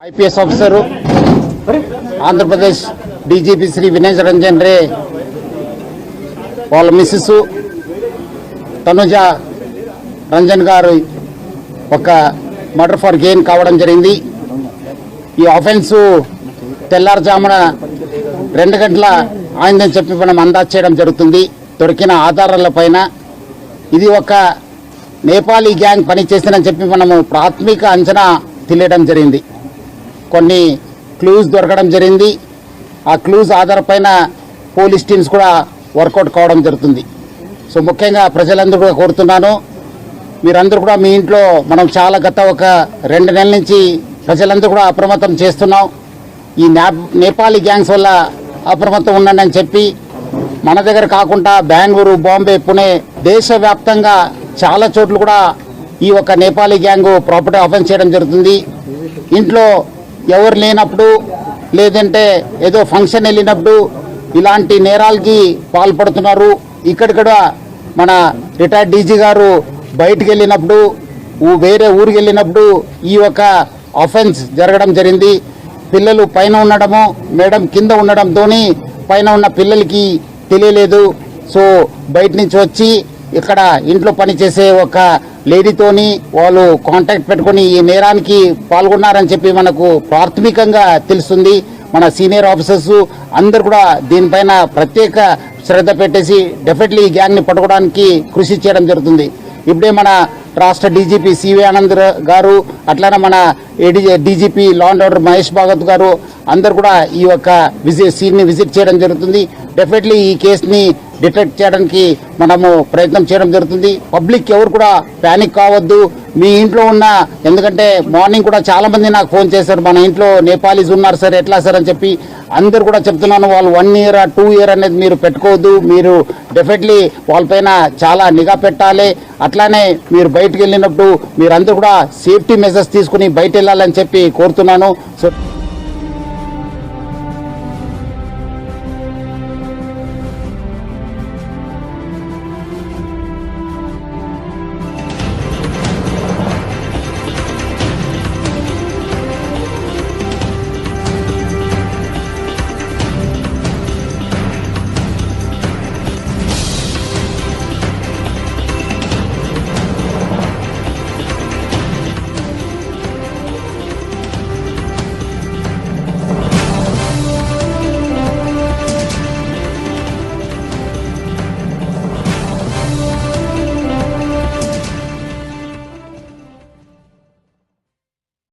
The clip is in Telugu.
IPS officer Andhra Pradesh DGP Shri Vinay Ranjan Ray వాళ్ళ మిస్సెస్ తనుజ రంజన్ గారు ఒక మర్డర్ ఫర్ గెయిన్ కావడం జరిగింది. ఈ ఆఫెన్స్ తెల్లారుజామున 2 గంటల ఆయిందని చెప్పి మనం అందాజు చేయడం జరుగుతుంది. దొరికిన ఆధారాలపైన ఇది ఒక నేపాలీ గ్యాంగ్ పనిచేసిందని చెప్పి మనము ప్రాథమిక అంచనా తెలియడం జరిగింది. కొన్ని క్లూస్ దొరకడం జరిగింది. ఆ క్లూస్ ఆధారపైన పోలీస్ టీమ్స్ కూడా వర్కౌట్ కావడం జరుగుతుంది. సో ముఖ్యంగా ప్రజలందరూ కూడా కోరుతున్నాను, మీరందరూ కూడా మీ ఇంట్లో మనం చాలా గత ఒక 2 నెలల నుంచి ప్రజలందరూ కూడా అప్రమత్తం చేస్తున్నాం. ఈ నేపాలీ గ్యాంగ్స్ వల్ల అప్రమత్తం ఉండండి అని చెప్పి మన దగ్గర కాకుండా బెంగళూరు, బాంబే, పుణే దేశవ్యాప్తంగా చాలా చోట్ల కూడా ఈ ఒక నేపాలీ గ్యాంగ్ ప్రాపర్టీ ఆఫెన్స్ చేయడం జరుగుతుంది. ఇంట్లో ఎవరు లేనప్పుడు లేదంటే ఏదో ఫంక్షన్ వెళ్ళినప్పుడు ఇలాంటి నేరాలకి పాల్పడుతున్నారు. ఇక్కడ మన రిటైర్డ్ డీజీ గారు బయటికి వెళ్ళినప్పుడు వేరే ఊరికి వెళ్ళినప్పుడు ఈ ఒక ఆఫెన్స్ జరగడం జరిగింది. పిల్లలు పైన ఉండడము, మేడం కింద ఉండడంతో పైన ఉన్న పిల్లలకి తెలియలేదు. సో బయట నుంచి వచ్చి ఇక్కడ ఇంట్లో పనిచేసే ఒక లేడీతోని వాళ్ళు కాంటాక్ట్ పెట్టుకుని ఈ నేరానికి పాల్గొన్నారని చెప్పి మనకు ప్రాథమికంగా తెలుస్తుంది. మన సీనియర్ ఆఫీసర్స్ అందరు కూడా దీనిపైన ప్రత్యేక శ్రద్ధ పెట్టేసి డెఫినెట్లీ ఈ గ్యాంగ్ని పట్టుకోవడానికి కృషి చేయడం జరుగుతుంది. ఇప్పుడే మన రాష్ట్ర డీజీపీ సివి ఆనంద్ గారు, అట్లానే మన DGP law and order Mahesh Bhagwat గారు అందరు కూడా ఈ యొక్క సీన్ని విజిట్ చేయడం జరుగుతుంది. డెఫినెట్లీ ఈ కేసుని డిటెక్ట్ చేయడానికి మనము ప్రయత్నం చేయడం జరుగుతుంది. పబ్లిక్ ఎవరు కూడా ప్యానిక్ కావద్దు. మీ ఇంట్లో ఉన్న, ఎందుకంటే మార్నింగ్ కూడా చాలా మంది నాకు ఫోన్ చేశారు, మన ఇంట్లో నేపాలీస్ ఉన్నారు సార్, ఎట్లా సార్ అని చెప్పి. అందరు కూడా చెప్తున్నాను, వాళ్ళు 1 year 2 year అనేది మీరు పెట్టుకోవద్దు. మీరు డెఫినెట్లీ వాళ్ళపైన చాలా నిఘా పెట్టాలి. అట్లానే మీరు బయటకు వెళ్ళినప్పుడు మీరందరూ కూడా సేఫ్టీ మెజర్స్ తీసుకుని బయట వెళ్ళాలని చెప్పి కోరుతున్నాను. సో